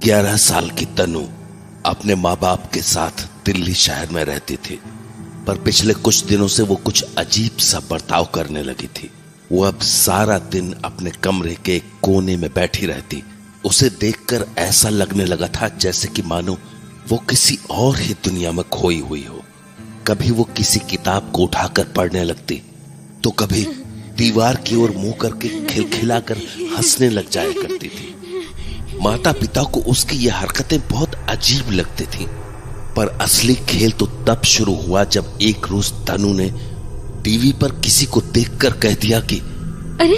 11 साल की तनु अपने माँ बाप के साथ दिल्ली शहर में रहती थी, पर पिछले कुछ दिनों से वो कुछ अजीब सा बर्ताव करने लगी थी। वो अब सारा दिन अपने कमरे के एक कोने में बैठी रहती। उसे देखकर ऐसा लगने लगा था जैसे कि मानो वो किसी और ही दुनिया में खोई हुई हो। कभी वो किसी किताब को उठाकर पढ़ने लगती, तो कभी दीवार की ओर मुंह करके खिलखिलाकर हंसने लग जाया करती थी। माता पिता को उसकी ये हरकतें बहुत अजीब लगती थी, पर असली खेल तो तब शुरू हुआ जब एक रोज तनु ने टीवी पर किसी को देखकर कह दिया कि अरे,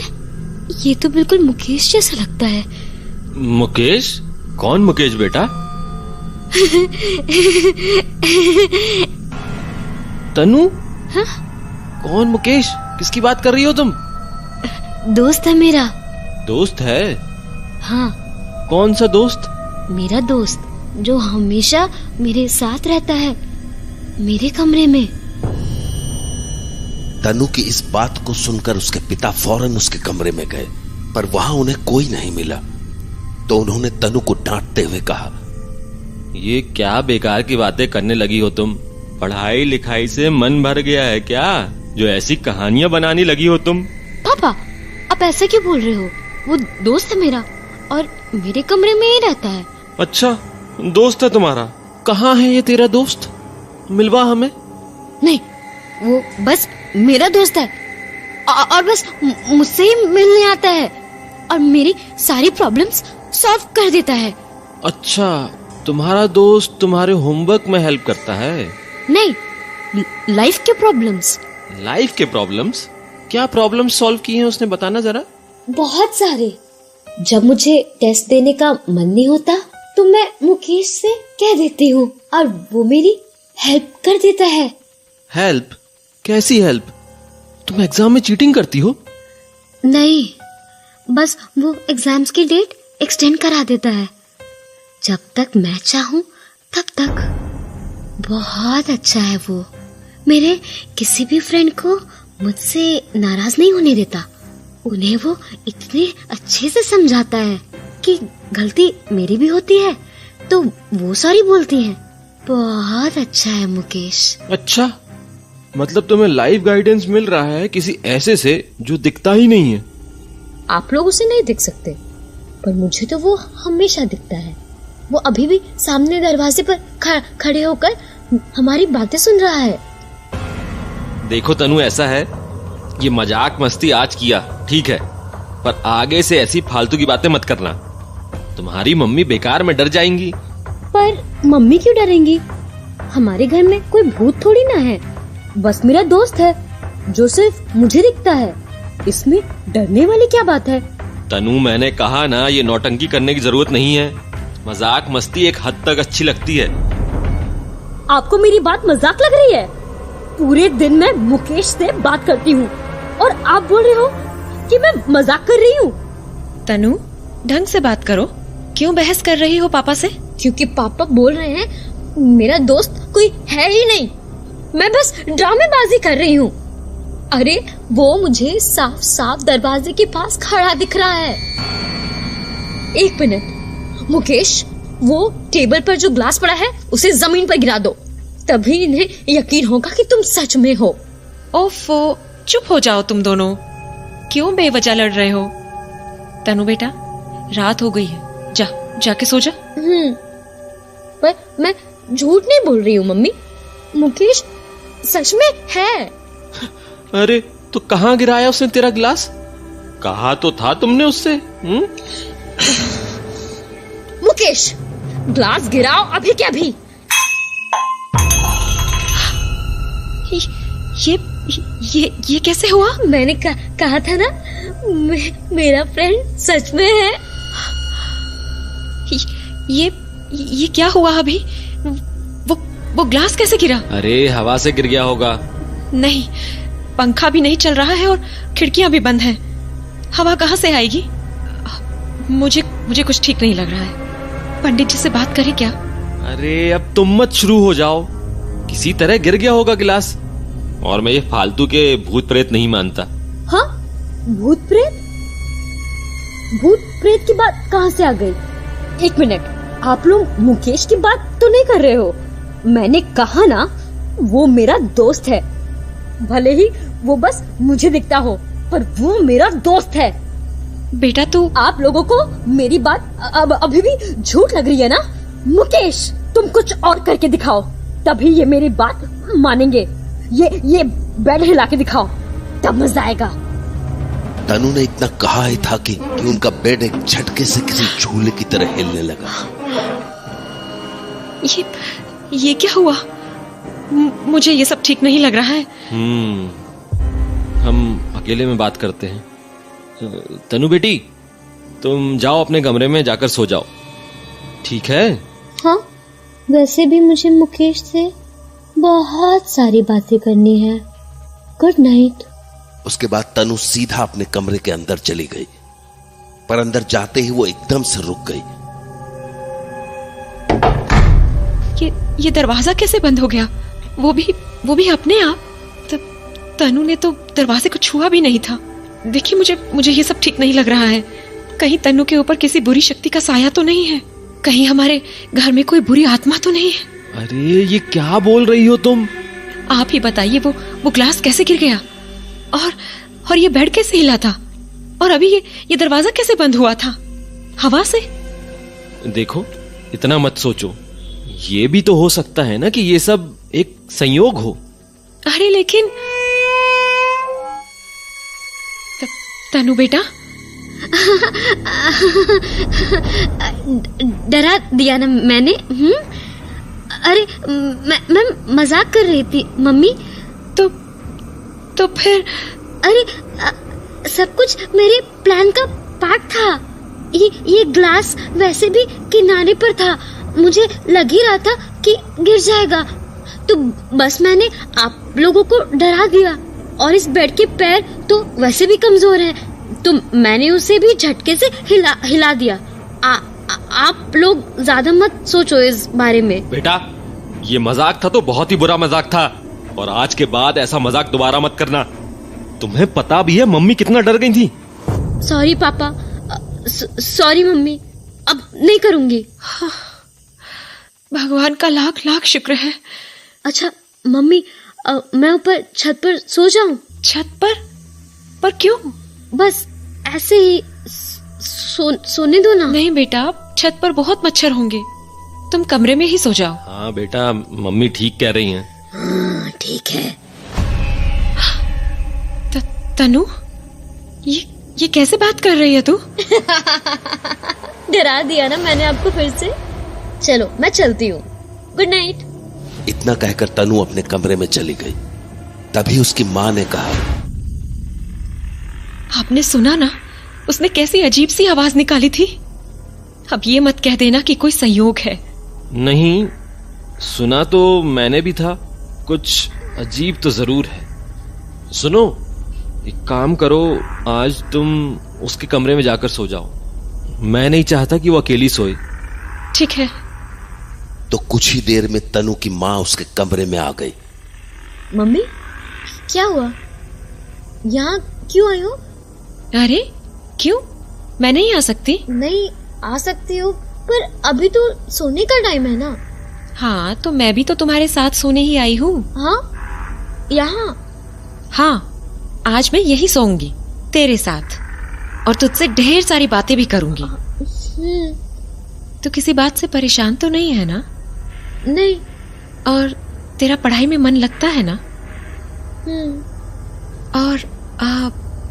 ये तो बिल्कुल मुकेश जैसा लगता है। मुकेश? कौन मुकेश बेटा? तनु? हाँ? कौन मुकेश? किसकी बात कर रही हो तुम? दोस्त है मेरा। दोस्त है? हाँ। कौन सा दोस्त? मेरा दोस्त जो हमेशा मेरे साथ रहता है, मेरे कमरे में। तनु की इस बात को सुनकर उसके पिता फौरन उसके कमरे में गए, पर वहां उन्हें कोई नहीं मिला। तो उन्होंने तनु को डांटते हुए कहा, ये क्या बेकार की बातें करने लगी हो तुम? पढ़ाई लिखाई से मन भर गया है क्या, जो ऐसी कहानियां बनाने लगी हो तुम? पापा, आप ऐसा क्यों बोल रहे हो? वो दोस्त है मेरा और मेरे कमरे में ही रहता है। अच्छा, दोस्त है तुम्हारा? कहाँ है ये तेरा दोस्त? मिलवा हमें। नहीं, वो बस मेरा दोस्त है और बस मुझसे ही मिलने आता है और मेरी सारी प्रॉब्लम्स सॉल्व कर देता है। अच्छा, तुम्हारा दोस्त तुम्हारे होमवर्क में हेल्प करता है? नहीं, लाइफ के प्रॉब्लम्स। लाइफ के प्रॉब्लम्स? क्या प्रॉब्लम्स सॉल्व किए हैं उसने, बताना जरा। बहुत सारे। जब मुझे टेस्ट देने का मन नहीं होता तो मैं मुकेश से कह देती हूँ और वो मेरी हेल्प कर देता है। हेल्प? कैसी हेल्प? तुम एग्जाम में चीटिंग करती हो? नहीं, बस वो एग्जाम्स की डेट एक्सटेंड करा देता है जब तक मैं चाहूँ तब तक। बहुत अच्छा है वो। मेरे किसी भी फ्रेंड को मुझसे नाराज नहीं होने देता। उन्हें वो इतने अच्छे से समझाता है कि गलती मेरी भी होती है तो वो सॉरी बोलती है। बहुत अच्छा है मुकेश। अच्छा, मतलब तुम्हें लाइफ गाइडेंस मिल रहा है किसी ऐसे से जो दिखता ही नहीं है। आप लोग उसे नहीं दिख सकते, पर मुझे तो वो हमेशा दिखता है। वो अभी भी सामने दरवाजे पर खड़े होकर हमारी बातें सुन रहा है। देखो तनु, ऐसा है, ये मजाक मस्ती आज किया ठीक है, पर आगे से ऐसी फालतू की बातें मत करना। तुम्हारी मम्मी बेकार में डर जाएंगी। पर मम्मी क्यों डरेंगी? हमारे घर में कोई भूत थोड़ी ना है, बस मेरा दोस्त है जो सिर्फ मुझे दिखता है। इसमें डरने वाली क्या बात है? तनु, मैंने कहा ना, ये नौटंकी करने की जरूरत नहीं है। मजाक मस्ती एक हद तक अच्छी लगती है। आपको मेरी बात मजाक लग रही है? पूरे दिन मैं मुकेश से बात करती हूँ और आप बोल रहे हो कि मैं मजाक कर रही हूँ। तनु, ढंग से बात करो। क्यों बहस कर रही हो पापा से? क्योंकि पापा बोल रहे हैं मेरा दोस्त कोई है ही नहीं, मैं बस ड्रामेबाजी कर रही हूँ। अरे, वो मुझे साफ साफ दरवाजे के पास खड़ा दिख रहा है। एक मिनट मुकेश, वो टेबल पर जो ग्लास पड़ा है उसे जमीन पर गिरा दो, तभी इन्हें यकीन होगा कि तुम सच में हो। ओफो, चुप हो जाओ तुम दोनों। क्यों बेवजह लड़ रहे हो? तनु बेटा, रात हो गई है, जाके सो जा। पर मैं झूठ नहीं बोल रही हूँ मम्मी, मुकेश सच में है। अरे, तो कहाँ गिराया उसने तेरा गिलास? कहा तो था तुमने उससे। मुकेश, ग्लास गिराओ अभी के अभी। ये कैसे हुआ? मैंने कहा था ना, मेरा फ्रेंड सच में है। ये क्या हुआ अभी? वो ग्लास कैसे गिरा? अरे, हवा से गिर गया होगा। नहीं, पंखा भी नहीं चल रहा है और खिड़कियां भी बंद हैं। हवा कहाँ से आएगी? मुझे कुछ ठीक नहीं लग रहा है। पंडित जी से बात करें क्या? अरे, अब तुम मत शुरू हो जाओ। किसी तरह गिर गया होगा गिलास, और मैं ये फालतू के भूत प्रेत नहीं मानता। हाँ, भूत प्रेत की बात कहाँ से आ गई? एक मिनट, आप लोग मुकेश की बात तो नहीं कर रहे हो? मैंने कहा ना, वो मेरा दोस्त है। भले ही वो बस मुझे दिखता हो, पर वो मेरा दोस्त है। बेटा तू आप लोगों को मेरी बात अब अभी भी झूठ लग रही है ना? मुकेश, तुम कुछ और करके दिखाओ, तभी ये मेरी बात मानेंगे। ये बेड हिला के दिखाओ, तब मजा आएगा। तनु ने इतना कहा ही था कि उनका बेड एक झटके से किसी झूले की तरह हिलने लगा। ये क्या हुआ? मुझे ये सब ठीक नहीं लग रहा है। हम अकेले में बात करते हैं। तनु बेटी, तुम जाओ अपने कमरे में जाकर सो जाओ, ठीक है? हाँ, वैसे भी मुझे मुकेश से बहुत सारी बातें करनी है। Good night. उसके बाद तनु सीधा अपने कमरे के अंदर चली गई, पर अंदर जाते ही वो एकदम से रुक गई। ये दरवाजा कैसे बंद हो गया? वो भी अपने आप? तब तनु ने तो दरवाजे को छुआ भी नहीं था। देखिए, मुझे ये सब ठीक नहीं लग रहा है। कहीं तनु के ऊपर किसी बुरी शक्ति का साया तो नहीं है? कहीं हमारे घर में कोई बुरी आत्मा तो नहीं है? अरे ये क्या बोल रही हो तुम? आप ही बताइए, वो ग्लास कैसे गिर गया? और ये बेड कैसे हिला था? और अभी ये दरवाजा कैसे बंद हुआ था? हवा से? देखो, इतना मत सोचो। ये भी तो हो सकता है ना कि ये सब एक संयोग हो। अरे लेकिन तनु बेटा, डरा दिया ना मैंने? अरे मैं मजाक कर रही थी मम्मी। तो फिर? अरे सब कुछ मेरे प्लान का पार्ट था। ये ग्लास वैसे भी किनारे पर था, मुझे लग ही रहा था कि गिर जाएगा, तो बस मैंने आप लोगों को डरा दिया। और इस बेड के पैर तो वैसे भी कमजोर हैं, तो मैंने उसे भी झटके से हिला दिया। आप लोग ज्यादा मत सोचो इस बारे में। बेटा, ये मजाक था तो बहुत ही बुरा मजाक था, और आज के बाद ऐसा मजाक दोबारा मत करना। तुम्हें पता भी है मम्मी कितना डर गई थी। सॉरी पापा, सॉरी मम्मी, अब नहीं करूंगी। हाँ, भगवान का लाख लाख शुक्र है। अच्छा मम्मी, मैं ऊपर छत पर सो जाऊं? छत पर क्यों? बस ऐसे ही सोने दो ना। नहीं बेटा, छत पर बहुत मच्छर होंगे, तुम कमरे में ही सो जाओ। हाँ बेटा, मम्मी ठीक कह रही हैं। हाँ ठीक है। तनु, ये कैसे बात कर रही है तू? डरा दिया ना मैंने आपको फिर से। चलो मैं चलती हूँ, गुड नाइट। इतना कहकर तनु अपने कमरे में चली गई। तभी उसकी माँ ने कहा, आपने सुना ना, उसने कैसी अजीब सी आवाज निकाली थी। अब ये मत कह देना कि कोई संयोग है। नहीं, सुना तो मैंने भी था, कुछ अजीब तो जरूर है। सुनो, एक काम करो, आज तुम उसके कमरे में जाकर सो जाओ। मैं नहीं चाहता कि वो अकेली सोए। ठीक है। तो कुछ ही देर में तनु की माँ उसके कमरे में आ गई। मम्मी, क्या हुआ? यहाँ क्यों आई हो? अरे क्यों? मैं नहीं आ सकती? नहीं आ सकती हो, पर अभी तो सोने का टाइम है ना। हाँ, तो मैं भी तो तुम्हारे साथ सोने ही आई हूँ। हाँ, यहाँ? हाँ, आज मैं यही सोऊंगी तेरे साथ, और तुझसे ढेर सारी बातें भी करूंगी। तो किसी बात से परेशान तो नहीं है ना? नहीं। और तेरा पढ़ाई में मन लगता है ना?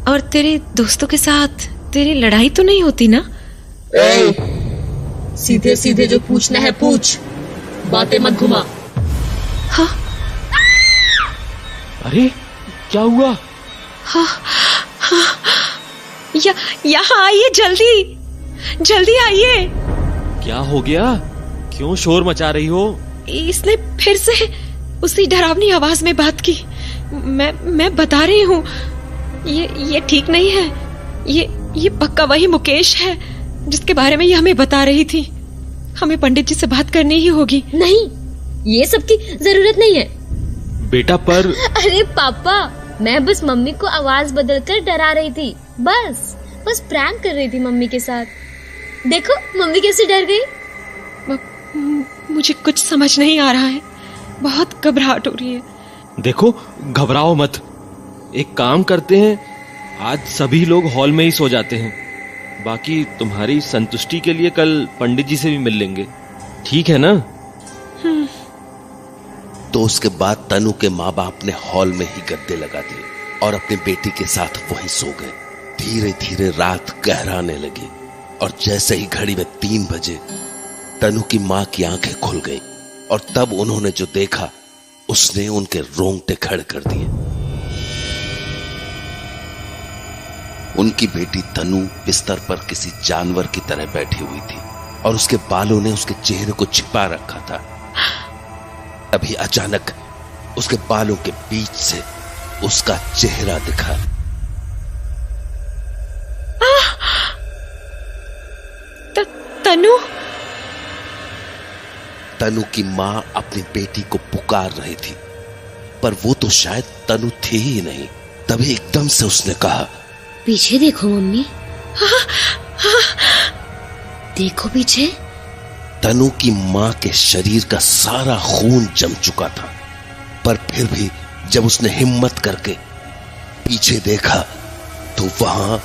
और तेरे दोस्तों के साथ तेरी लड़ाई तो नहीं होती ना? सीधे सीधे जो पूछना है पूछ, बातें मत घुमा। हाँ? अरे क्या हुआ? हाँ, हाँ, यहाँ आइए, जल्दी आइए। क्या हो गया? क्यों शोर मचा रही हो? इसने फिर से उसी डरावनी आवाज में बात की। मैं बता रही हूँ, ये ठीक नहीं है। ये पक्का वही मुकेश है जिसके बारे में ये हमें बता रही थी। हमें पंडित जी से बात करनी ही होगी। नहीं, ये सब की जरूरत नहीं है बेटा। पर अरे पापा, मैं बस मम्मी को आवाज बदलकर डरा रही थी। बस प्रैंक कर रही थी मम्मी के साथ। देखो मम्मी कैसे डर गई। मुझे कुछ समझ नहीं आ रहा है, बहुत घबराहट हो रही है। देखो, घबराओ मत। एक काम करते हैं, आज सभी लोग हॉल में ही सो जाते हैं। बाकी तुम्हारी संतुष्टि के लिए कल पंडित जी से भी मिल लेंगे, ठीक है ना? तो उसके बाद तनु के माँ बाप ने हॉल में ही गद्दे लगा दिए और अपनी बेटी के साथ वहीं सो गए। धीरे धीरे रात गहराने लगी और जैसे ही घड़ी में 3 बजे तनु की माँ की आंखें खुल गई और तब उन्होंने जो देखा उसने उनके रोंगटे खड़े कर दिए। उनकी बेटी तनु बिस्तर पर किसी जानवर की तरह बैठी हुई थी और उसके बालों ने उसके चेहरे को छिपा रखा था। तभी अचानक उसके बालों के बीच से उसका चेहरा दिखा। तनु तनु की मां अपनी बेटी को पुकार रही थी, पर वो तो शायद तनु थी ही नहीं। तभी एकदम से उसने कहा, पीछे देखो मम्मी। देखो पीछे। तनु की मां के शरीर का सारा खून जम चुका था, पर फिर भी जब उसने हिम्मत करके पीछे देखा तो वहां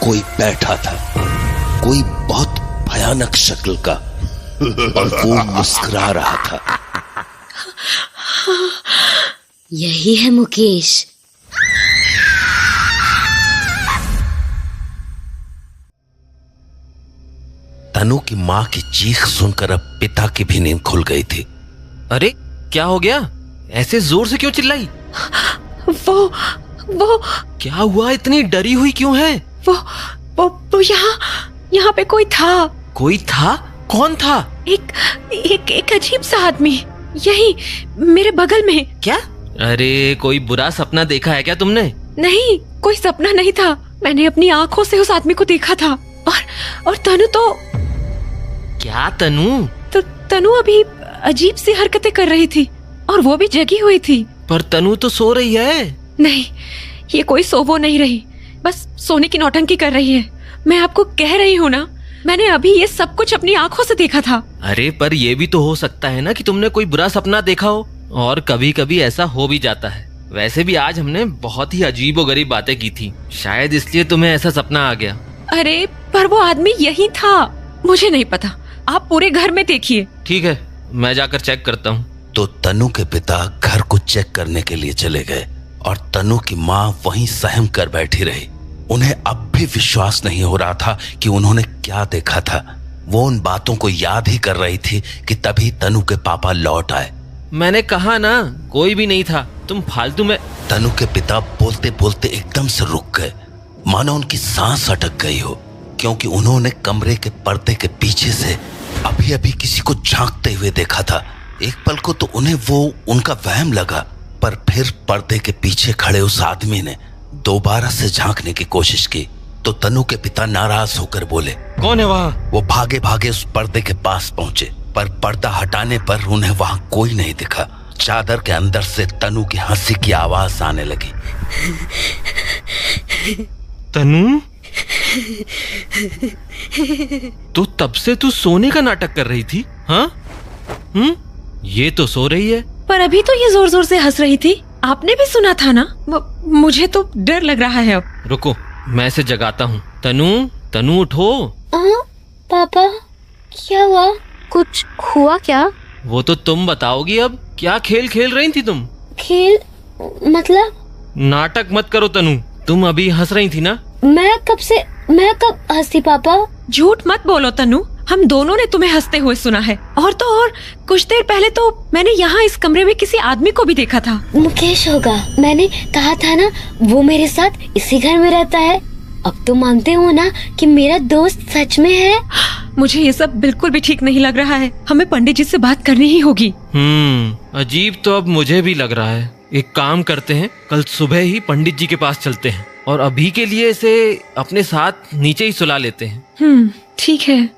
कोई बैठा था, कोई बहुत भयानक शक्ल का, और वो मुस्कुरा रहा था। यही है मुकेश। तनु की मां की चीख सुनकर अब पिता की भी नींद खुल गई थी। अरे क्या हो गया? ऐसे जोर से क्यों चिल्लाई? वो क्या हुआ? इतनी डरी हुई क्यों है? वो यहाँ पे कोई था। कोई था? कौन था? एक अजीब सा आदमी, यही मेरे बगल में। क्या? अरे कोई बुरा सपना देखा है क्या तुमने? नहीं, कोई सपना नहीं था। मैंने अपनी आंखों से उस आदमी को देखा था। और तनु तो क्या? तनु अभी अजीब सी हरकतें कर रही थी और वो भी जगी हुई थी। पर तनु तो सो रही है। नहीं, ये कोई सोवो नहीं रही, बस सोने की नौटंकी कर रही है। मैं आपको कह रही हूँ ना, मैंने अभी ये सब कुछ अपनी आंखों से देखा था। अरे पर ये भी तो हो सकता है ना कि तुमने कोई बुरा सपना देखा हो, और कभी कभी ऐसा हो भी जाता है। वैसे भी आज हमने बहुत ही अजीबोगरीब बातें की थी, शायद इसलिए तुम्हें ऐसा सपना आ गया। अरे पर वो आदमी यही था, मुझे नहीं पता। आप पूरे घर में देखिए। ठीक है, मैं जाकर चेक करता हूँ। तो तनु के पिता घर को चेक करने के लिए चले गए और तनु की मां वहीं सहम कर बैठी रही। उन्हें अब भी विश्वास नहीं हो रहा था कि उन्होंने क्या देखा था। वो उन बातों को याद ही कर रही थी कि तभी तनु के पापा लौट आए। मैंने कहा ना, कोई भी नहीं था, तुम फालतू में। तनु के पिता बोलते बोलते एकदम से रुक गए, मानो उनकी सांस अटक गई हो, क्योंकि उन्होंने कमरे के पर्दे के पीछे से अभी अभी किसी को झांकते हुए देखा था। एक पल को तो उन्हें वो उनका वहम लगा, पर फिर पर्दे के पीछे खड़े उस आदमी ने दोबारा से झांकने की कोशिश की तो तनु के पिता नाराज होकर बोले, कौन है वहाँ? वो भागे भागे उस पर्दे के पास पहुंचे, पर पर्दा हटाने पर उन्हें वहां कोई नहीं दिखा। चादर के अंदर से तनु की हंसी की आवाज आने लगी। तनु, तो तब से तू सोने का नाटक कर रही थी? हाँ? ये तो सो रही है। पर अभी तो ये जोर जोर से हंस रही थी, आपने भी सुना था ना। मुझे तो डर लग रहा है अब। रुको, मैं इसे जगाता हूँ। तनु उठो। पापा, क्या हुआ? कुछ हुआ क्या? वो तो तुम बताओगी अब। क्या खेल खेल रही थी तुम? खेल मतलब? नाटक मत करो तनु, तुम अभी हंस रही थी ना। मैं कब हंसी पापा? झूठ मत बोलो तनु, हम दोनों ने तुम्हें हंसते हुए सुना है। और कुछ देर पहले तो मैंने यहाँ इस कमरे में किसी आदमी को भी देखा था। मुकेश होगा, मैंने कहा था ना, वो मेरे साथ इसी घर में रहता है। अब तो मानते हो ना कि मेरा दोस्त सच में है। मुझे ये सब बिल्कुल भी ठीक नहीं लग रहा है, हमें पंडित जी से बात करनी ही होगी। अजीब तो अब मुझे भी लग रहा है। एक काम करते हैं, कल सुबह ही पंडित जी के पास चलते हैं और अभी के लिए इसे अपने साथ नीचे ही सुला लेते हैं। ठीक है।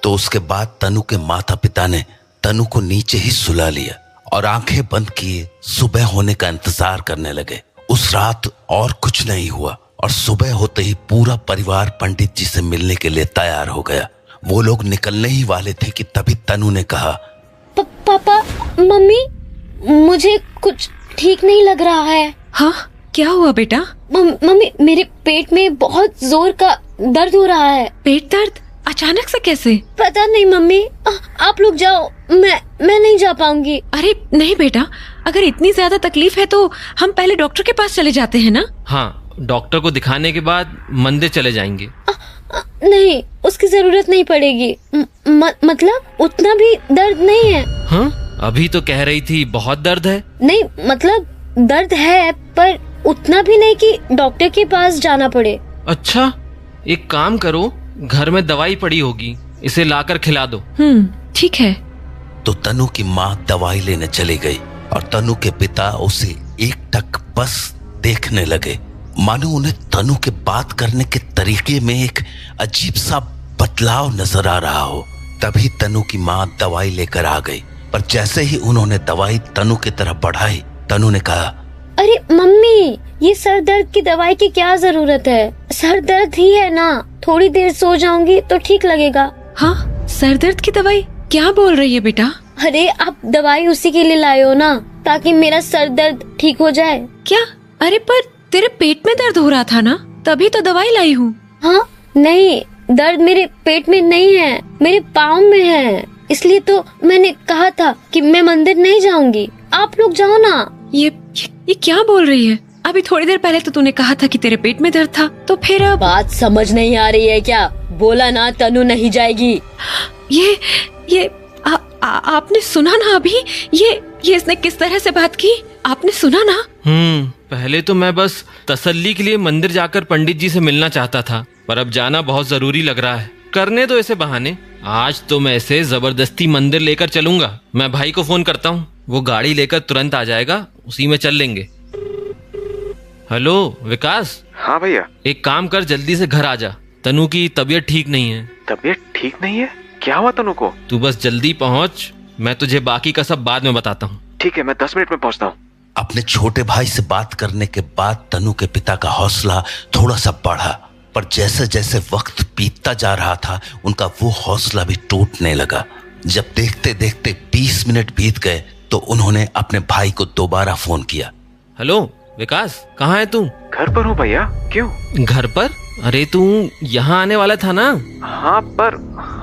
तो उसके बाद तनु के माता पिता ने तनु को नीचे ही सुला लिया और आंखें बंद किए सुबह होने का इंतजार करने लगे। उस रात और कुछ नहीं हुआ और सुबह होते ही पूरा परिवार पंडित जी से मिलने के लिए तैयार हो गया। वो लोग निकलने ही वाले थे कि तभी तनु ने कहा, पापा, मम्मी, मुझे कुछ ठीक नहीं लग रहा है। हाँ, क्या हुआ बेटा? मम्मी, मेरे पेट में बहुत जोर का दर्द हो रहा है। पेट दर्द अचानक से कैसे? पता नहीं मम्मी, आप लोग जाओ, मैं नहीं जा पाऊंगी। अरे नहीं बेटा, अगर इतनी ज्यादा तकलीफ है तो हम पहले डॉक्टर के पास चले जाते हैं ना। हाँ, डॉक्टर को दिखाने के बाद मंदिर चले जाएंगे। नहीं, उसकी जरूरत नहीं पड़ेगी। मतलब उतना भी दर्द नहीं है। हाँ, अभी तो कह रही थी बहुत दर्द है। नहीं, मतलब दर्द है पर उतना भी नहीं कि डॉक्टर के पास जाना पड़े। अच्छा, एक काम करो, घर में दवाई पड़ी होगी, इसे लाकर खिला दो। ठीक है। तो तनु की माँ दवाई लेने चली गई और तनु के पिता उसे एकटक बस देखने लगे, मानो उन्हें तनु के बात करने के तरीके में एक अजीब सा बदलाव नजर आ रहा हो। तभी तनु की माँ दवाई लेकर आ गई, पर जैसे ही उन्होंने दवाई तनु की तरफ बढ़ाई, तनु ने कहा, अरे मम्मी, ये सर दर्द की दवाई की क्या जरूरत है? सर दर्द ही है ना, थोड़ी देर सो जाऊंगी तो ठीक लगेगा। हाँ, सर दर्द की दवाई? क्या बोल रही है बेटा? अरे आप दवाई उसी के लिए लाए हो ना, ताकि मेरा सर दर्द ठीक हो जाए। क्या? अरे पर तेरे पेट में दर्द हो रहा था ना, तभी तो दवाई लाई हूँ। हाँ, नहीं, दर्द मेरे पेट में नहीं है, मेरे पाँव में है। इसलिए तो मैंने कहा था कि मैं मंदिर नहीं जाऊंगी, आप लोग जाओ ना। ये क्या बोल रही है? अभी थोड़ी देर पहले तो तूने कहा था कि तेरे पेट में दर्द था, तो फिर अब बात समझ नहीं आ रही है क्या? बोला ना तनु नहीं जाएगी। ये आपने सुना ना अभी? ये इसने किस तरह से बात की? आपने सुना ना? पहले तो मैं बस तसल्ली के लिए मंदिर जाकर पंडित जी से मिलना चाहता था, पर अब जाना बहुत जरूरी लग रहा है। करने दो ऐसे बहाने। आज तो मैं इसे जबरदस्ती मंदिर लेकर चलूंगा। मैं भाई को फोन करता हूँ, वो गाड़ी लेकर तुरंत आ जाएगा, उसी में चल लेंगे। हेलो विकास। हाँ भैया। एक काम कर, जल्दी से घर आ जा, तनु की तबीयत ठीक नहीं है। तबीयत ठीक नहीं है? क्या हुआ तनु को? तू बस जल्दी पहुंच, मैं तुझे बाकी का सब बाद में बताता हूँ। ठीक है, मैं 10 मिनट में पहुंचता हूँ। अपने छोटे भाई से बात करने के बाद तनु के पिता का हौसला थोड़ा सा बढ़ा, पर जैसे जैसे वक्त बीतता जा रहा था, उनका वो हौसला भी टूटने लगा। जब देखते देखते 20 मिनट बीत गए तो उन्होंने अपने भाई को दोबारा फोन किया। हेलो विकास, कहाँ है तू? घर पर हूँ भैया। क्यों? घर पर? अरे तू यहाँ आने वाला था ना? हाँ, पर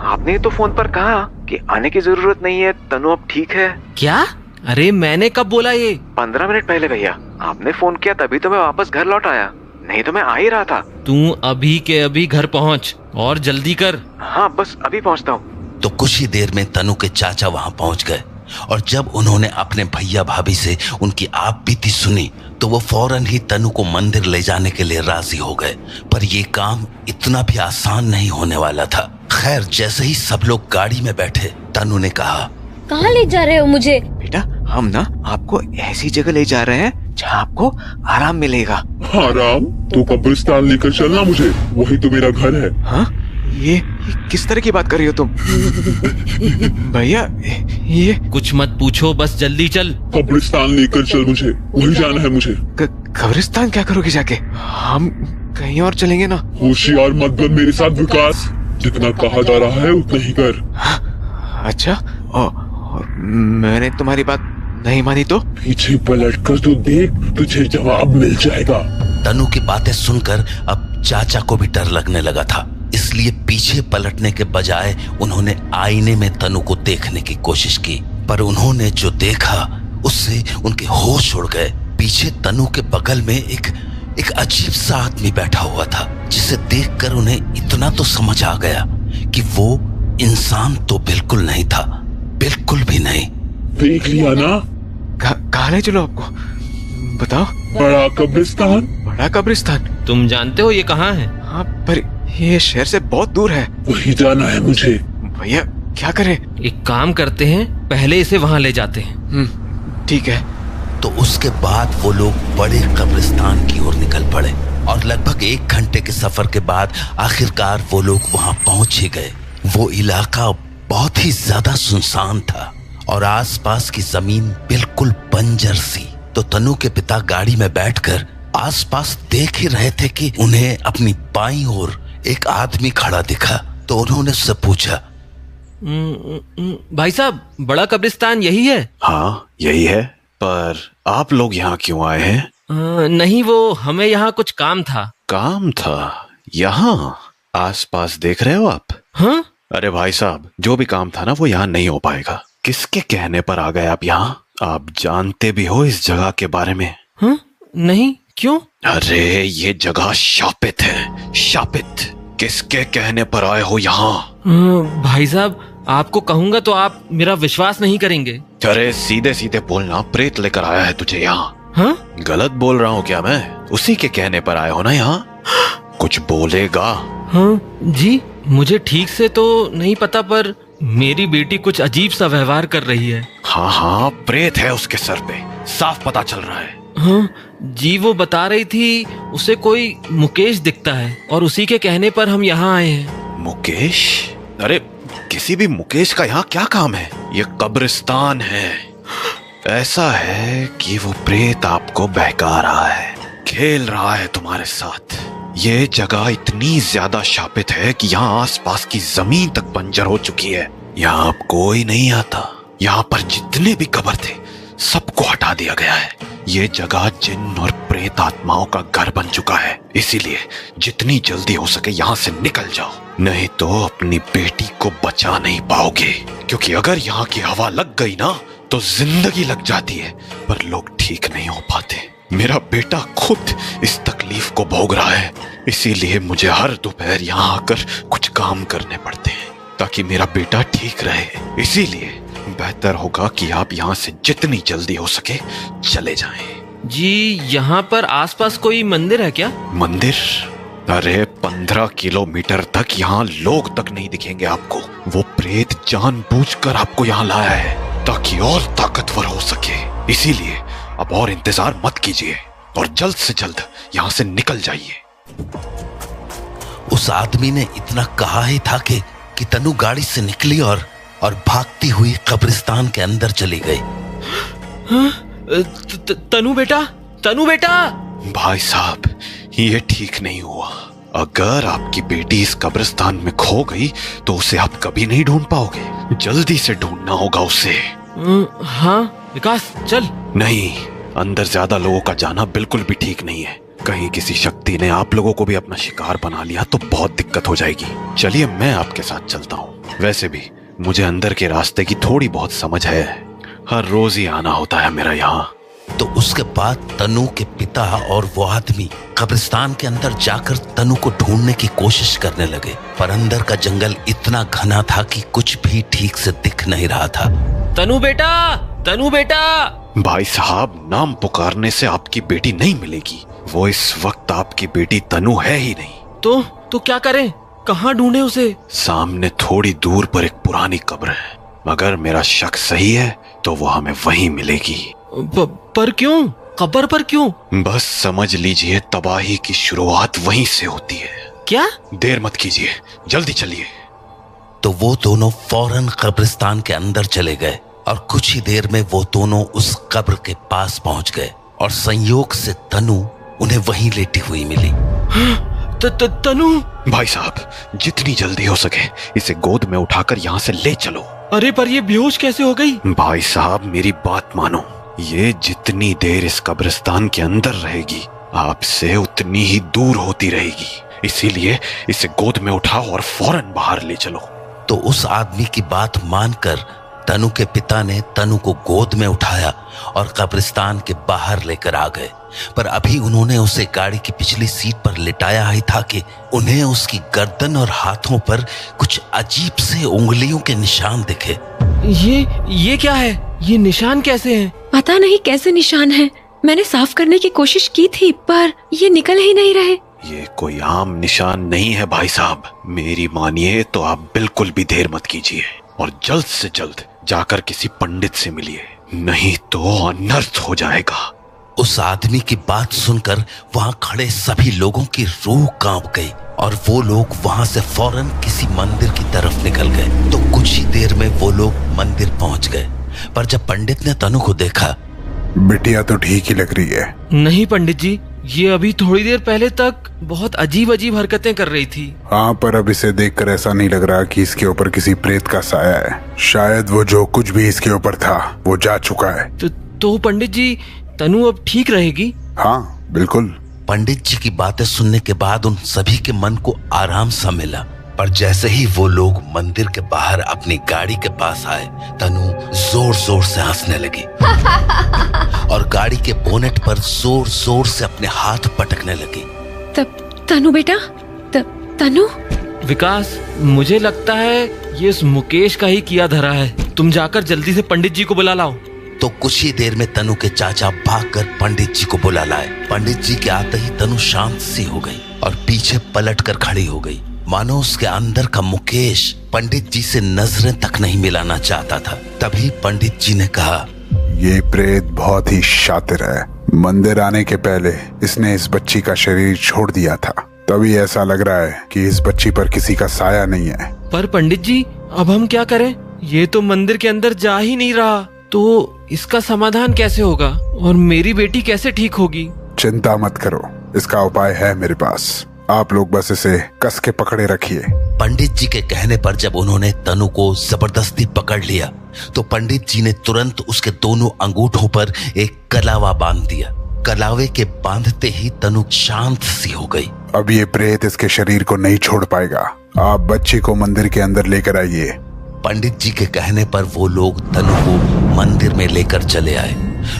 आपने तो फोन पर कहा कि आने की जरूरत नहीं है, तनु अब ठीक है। क्या? अरे मैंने कब बोला ये? 15 मिनट पहले भैया, आपने फोन किया तभी तो मैं वापस घर लौट आया, नहीं तो मैं आ ही रहा था। तू अभी के अभी घर पहुँच और जल्दी कर। हाँ, बस अभी पहुँचता हूँ। तो कुछ ही देर में तनु के चाचा वहां पहुंच गए और जब उन्होंने अपने भैया भाभी से उनकी आप बीती सुनी तो वो फौरन ही तनु को मंदिर ले जाने के लिए राजी हो गए। पर ये काम इतना भी आसान नहीं होने वाला था। खैर, जैसे ही सब लोग गाड़ी में बैठे, तनु ने कहा, कहाँ ले जा रहे हो मुझे? बेटा, हम ना आपको ऐसी जगह ले जा रहे हैं जहाँ आपको आराम मिलेगा। आराम? तो कब्रिस्तान लेकर चलना मुझे, वही तो मेरा घर है। हाँ? ये किस तरह की बात कर रही हो तुम? भैया, ये कुछ मत पूछो, बस जल्दी चल। कब्रिस्तान लेकर चल मुझे, वही जाना है मुझे। कब्रिस्तान क्या करोगे जाके? हम कहीं और चलेंगे ना। होशियार मत बन मेरे साथ विकास, जितना कहा जा रहा है उतना ही कर। अच्छा, और मैंने तुम्हारी बात नहीं मानी तो? पीछे पलट कर तो देख, तुझे जवाब मिल जाएगा। तनु की बातें सुनकर अब चाचा को भी डर लगने लगा था, इसलिए पीछे पलटने के बजाय उन्होंने आईने में तनु को देखने की कोशिश की, पर उन्होंने जो देखा उससे उनके होश उड़ गए। पीछे तनु के बगल में एक अजीब सा आदमी बैठा हुआ था, जिसे देखकर उन्हें इतना तो समझ आ गया कि वो इंसान तो बिल्कुल नहीं था, बिल्कुल भी नहीं। देख लिया ना? कहाँ ले चलो आपको? बताओ। बड़ा कब्रिस्तान। बड़ा कब्रिस्तान? तुम जानते हो ये कहाँ है? हाँ, पर ये शहर से बहुत दूर है। वही जाना है मुझे। भैया, क्या करें? एक काम करते हैं, पहले इसे वहाँ ले जाते हैं। ठीक है। तो उसके बाद वो लोग बड़े कब्रिस्तान की ओर निकल पड़े और लगभग 1 घंटे के सफर के बाद आखिरकार वो लोग वहां पहुंच ही गए। वो इलाका बहुत ही ज्यादा सुनसान था और आसपास की जमीन बिल्कुल बंजर सी। तो तनु के पिता गाड़ी में बैठकर आसपास देख ही रहे थे कि उन्हें अपनी बाईं ओर एक आदमी खड़ा दिखा। तो उन्होंने उससे पूछा, भाई साहब, बड़ा कब्रिस्तान यही है? हाँ यही है, पर आप लोग यहाँ क्यों आए हैं? नहीं, वो हमें यहाँ कुछ काम था। काम था? यहाँ आसपास देख रहे हो आप? हाँ? अरे भाई साहब, जो भी काम था ना वो यहाँ नहीं हो पाएगा। किसके कहने पर आ गए आप यहाँ? आप जानते भी हो इस जगह के बारे में? हाँ? नहीं, क्यों? अरे ये जगह शापित है, शापित। किसके कहने पर आए हो यहाँ? भाई साहब, आपको कहूंगा तो आप मेरा विश्वास नहीं करेंगे। अरे सीधे सीधे बोलना, प्रेत लेकर आया है तुझे यहाँ? हाँ? गलत बोल रहा हूँ क्या मैं? उसी के कहने पर आए हो ना यहाँ? कुछ बोलेगा? हाँ जी, मुझे ठीक से तो नहीं पता, पर मेरी बेटी कुछ अजीब सा व्यवहार कर रही है। हाँ हाँ, प्रेत है उसके सर पे, साफ पता चल रहा है। हाँ जी, वो बता रही थी उसे कोई मुकेश दिखता है और उसी के कहने पर हम यहाँ आए हैं। मुकेश? अरे किसी भी मुकेश का यहाँ क्या काम है? ये कब्रिस्तान है। ऐसा है कि वो प्रेत आपको बहका रहा है, खेल रहा है तुम्हारे साथ। ये जगह इतनी ज्यादा शापित है कि यहाँ आसपास की जमीन तक बंजर हो चुकी है। यहाँ अब कोई नहीं आता। यहाँ पर जितने भी कब्र थे सबको हटा दिया गया है। ये जगह जिन और प्रेत आत्माओं का घर बन चुका है। इसीलिए जितनी जल्दी हो सके यहाँ से निकल जाओ, नहीं तो अपनी बेटी को बचा नहीं पाओगे। क्योंकि अगर यहाँ की हवा लग गई ना तो जिंदगी लग जाती है, पर लोग ठीक नहीं हो पाते। मेरा बेटा खुद इस तकलीफ को भोग रहा है, इसीलिए मुझे हर दोपहर यहाँ आकर कुछ काम करने पड़ते हैं ताकि मेरा बेटा ठीक रहे। इसीलिए बेहतर होगा कि आप यहाँ से जितनी जल्दी हो सके चले जाएं। जी, यहाँ पर आसपास कोई मंदिर है क्या? मंदिर? अरे 15 किलोमीटर तक यहाँ लोग तक नहीं दिखेंगे आपको। वो प्रेत जानबूझकर आपको यहाँ लाया है ताकि और ताकतवर हो सके। इसीलिए अब और इंतजार मत कीजिए और जल्द से जल्द यहाँ से निकल जाइए। उस आदमी ने इतना कहा ही था कि तनु गाड़ी से निकली और भागती हुई कब्रिस्तान के अंदर चली गई। तनु बेटा, तनु बेटा! भाई साहब, ये ठीक नहीं हुआ। अगर आपकी बेटी इस कब्रिस्तान में खो गई तो उसे आप कभी नहीं ढूंढ पाओगे। जल्दी से ढूंढना होगा उसे। हाँ विकास, चल। नहीं, अंदर ज्यादा लोगों का जाना बिल्कुल भी ठीक नहीं है। कहीं किसी शक्ति ने आप लोगों को भी अपना शिकार बना लिया तो बहुत दिक्कत हो जाएगी। चलिए मैं आपके साथ चलता हूँ। वैसे भी मुझे अंदर के रास्ते की थोड़ी बहुत समझ है, हर रोज ही आना होता है मेरा यहाँ। तो उसके बाद तनु के पिता और वो आदमी कब्रिस्तान के अंदर जाकर तनु को ढूंढने की कोशिश करने लगे, पर अंदर का जंगल इतना घना था कि कुछ भी ठीक से दिख नहीं रहा था। तनु बेटा, तनु बेटा! भाई साहब, नाम पुकारने से आपकी बेटी नहीं मिलेगी। वो इस वक्त आपकी बेटी तनु है ही नहीं। तो क्या करें? कहाँ ढूंढे उसे? सामने थोड़ी दूर पर एक पुरानी कब्र है। अगर मेरा शक सही है तो वो हमें वहीं मिलेगी। पर क्यों? कब्र पर क्यों? बस समझ लीजिए, तबाही की शुरुआत वहीं से होती है। क्या? देर मत कीजिए, जल्दी चलिए। तो वो दोनों फौरन कब्रिस्तान के अंदर चले गए और कुछ ही देर में वो दोनों उस कब्र के पास पहुंच गए और संयोग से तनु उन्हें वहीं लेटी हुई मिली। तनु! भाई साहब, जितनी जल्दी हो सके इसे गोद में उठाकर यहाँ से ले चलो। अरे पर ये बेहोश कैसे हो गई? भाई साहब, मेरी बात मानो। ये जितनी देर इस कब्रिस्तान के अंदर रहेगी आपसे उतनी ही दूर होती रहेगी। इसीलिए इसे गोद में उठाओ और फौरन बाहर ले चलो। तो उस आदमी की बात मानकर तनु के पिता ने तनु को गोद में उठाया और कब्रिस्तान के बाहर लेकर आ गए। पर अभी उन्होंने उसे गाड़ी की पिछली सीट पर लिटाया ही था कि उन्हें उसकी गर्दन और हाथों पर कुछ अजीब से उंगलियों के निशान दिखे। ये क्या है? ये निशान कैसे हैं? पता नहीं कैसे निशान हैं। मैंने साफ करने की कोशिश की थी पर ये निकल ही नहीं रहे। ये कोई आम निशान नहीं है भाई साहब। मेरी मानिए तो आप बिल्कुल भी देर मत कीजिए और जल्द से जल्द जाकर किसी पंडित से मिलिए, नहीं तो अनर्थ हो जाएगा। उस आदमी की बात सुनकर वहां खड़े सभी लोगों की रूह कांप गई और वो लोग वहां से फौरन किसी मंदिर की तरफ निकल गए। तो कुछ ही देर में वो लोग मंदिर पहुंच गए, पर जब पंडित ने तनु को देखा, बिटिया तो ठीक ही लग रही है। नहीं पंडित जी, ये अभी थोड़ी देर पहले तक बहुत अजीब अजीब हरकतें कर रही थी। हाँ, पर अब इसे देखकर ऐसा नहीं लग रहा कि इसके ऊपर किसी प्रेत का साया है। शायद वो जो कुछ भी इसके ऊपर था वो जा चुका है। तो पंडित जी, तनु अब ठीक रहेगी? हाँ बिल्कुल। पंडित जी की बातें सुनने के बाद उन सभी के मन को आराम सा मिला। पर जैसे ही वो लोग मंदिर के बाहर अपनी गाड़ी के पास आए, तनु जोर जोर से हंसने लगी और गाड़ी के बोनेट पर जोर जोर से अपने हाथ पटकने लगी। तनु बेटा, तनु। विकास, मुझे लगता है ये इस मुकेश का ही किया धरा है। तुम जाकर जल्दी से पंडित जी को बुला लाओ। तो कुछ ही देर में तनु के चाचा भागकर पंडित जी को बुला लाए। पंडित जी के आते ही तनु शांत सी हो गई और पीछे पलटकर खड़ी हो गई, मानो उसके अंदर का मुकेश पंडित जी से नजरें तक नहीं मिलाना चाहता था। तभी पंडित जी ने कहा, ये प्रेत बहुत ही शातिर है। मंदिर आने के पहले इसने इस बच्ची का शरीर छोड़ दिया था, तभी ऐसा लग रहा है कि इस बच्ची पर किसी का साया नहीं है। पर पंडित जी, अब हम क्या करें? ये तो मंदिर के अंदर जा ही नहीं रहा, तो इसका समाधान कैसे होगा और मेरी बेटी कैसे ठीक होगी? चिंता मत करो, इसका उपाय है मेरे पास। आप लोग बस इसे कस के पकड़े रखिए। पंडित जी के कहने पर जब उन्होंने तनु को जबरदस्ती पकड़ लिया तो पंडित जी ने तुरंत उसके दोनों अंगूठों पर एक कलावा बांध दिया। कलावे के बांधते ही तनु शांत सी हो गई। अब ये प्रेत इसके शरीर को नहीं छोड़ पाएगा। आप बच्ची को मंदिर के अंदर लेकर आइए। पंडित जी के कहने पर वो लोग तनु को मंदिर में लेकर चले आए।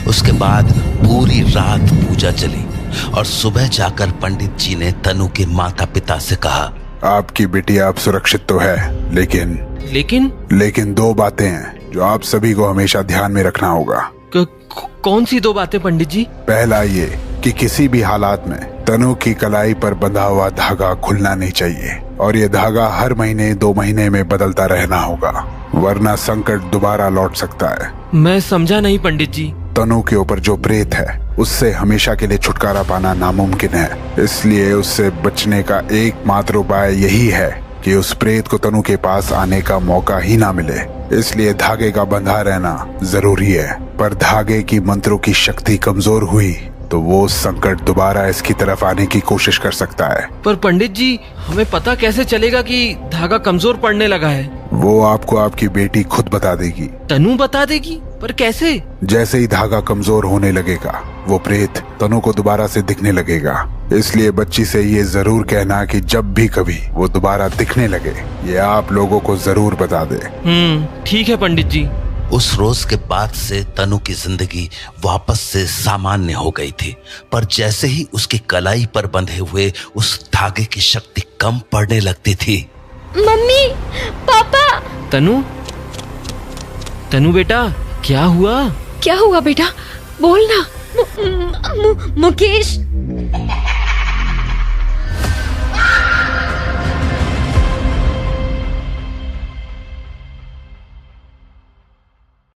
उसके बाद पूरी रात पूजा चली और सुबह जाकर पंडित जी ने तनु के माता पिता से कहा, आपकी बेटी आप सुरक्षित तो है, लेकिन दो बातें हैं जो आप सभी को हमेशा ध्यान में रखना होगा। कौन सी दो बातें पंडित जी? पहला ये कि किसी भी हालात में तनु की कलाई पर बंधा हुआ धागा खुलना नहीं चाहिए और ये धागा हर महीने 2 महीने में बदलता रहना होगा, वरना संकट दोबारा लौट सकता है। मैं समझा नहीं पंडित जी। तनु के ऊपर जो प्रेत है उससे हमेशा के लिए छुटकारा पाना नामुमकिन है, इसलिए उससे बचने का एकमात्र उपाय यही है कि उस प्रेत को तनु के पास आने का मौका ही ना मिले। इसलिए धागे का बंधा रहना जरूरी है। पर धागे की मंत्रों की शक्ति कमजोर हुई तो वो संकट दोबारा इसकी तरफ आने की कोशिश कर सकता है। पर पंडित जी, हमें पता कैसे चलेगा कि धागा कमजोर पड़ने लगा है? वो आपको आपकी बेटी खुद बता देगी। तनु बता देगी? पर कैसे? जैसे ही धागा कमजोर होने लगेगा वो प्रेत तनु को दोबारा से दिखने लगेगा। इसलिए बच्ची से ये जरूर कहना कि जब भी कभी वो दोबारा दिखने लगे ये आप लोगों को जरूर बता दे। ठीक है पंडित जी। उस रोज के बाद से तनु की जिंदगी वापस से सामान्य हो गई थी। पर जैसे ही उसकी कलाई पर बंधे हुए उस धागे की शक्ति कम पड़ने लगती थी। मम्मी, पापा। तनु बेटा, क्या हुआ? क्या हुआ बेटा? बोलना। मुकेश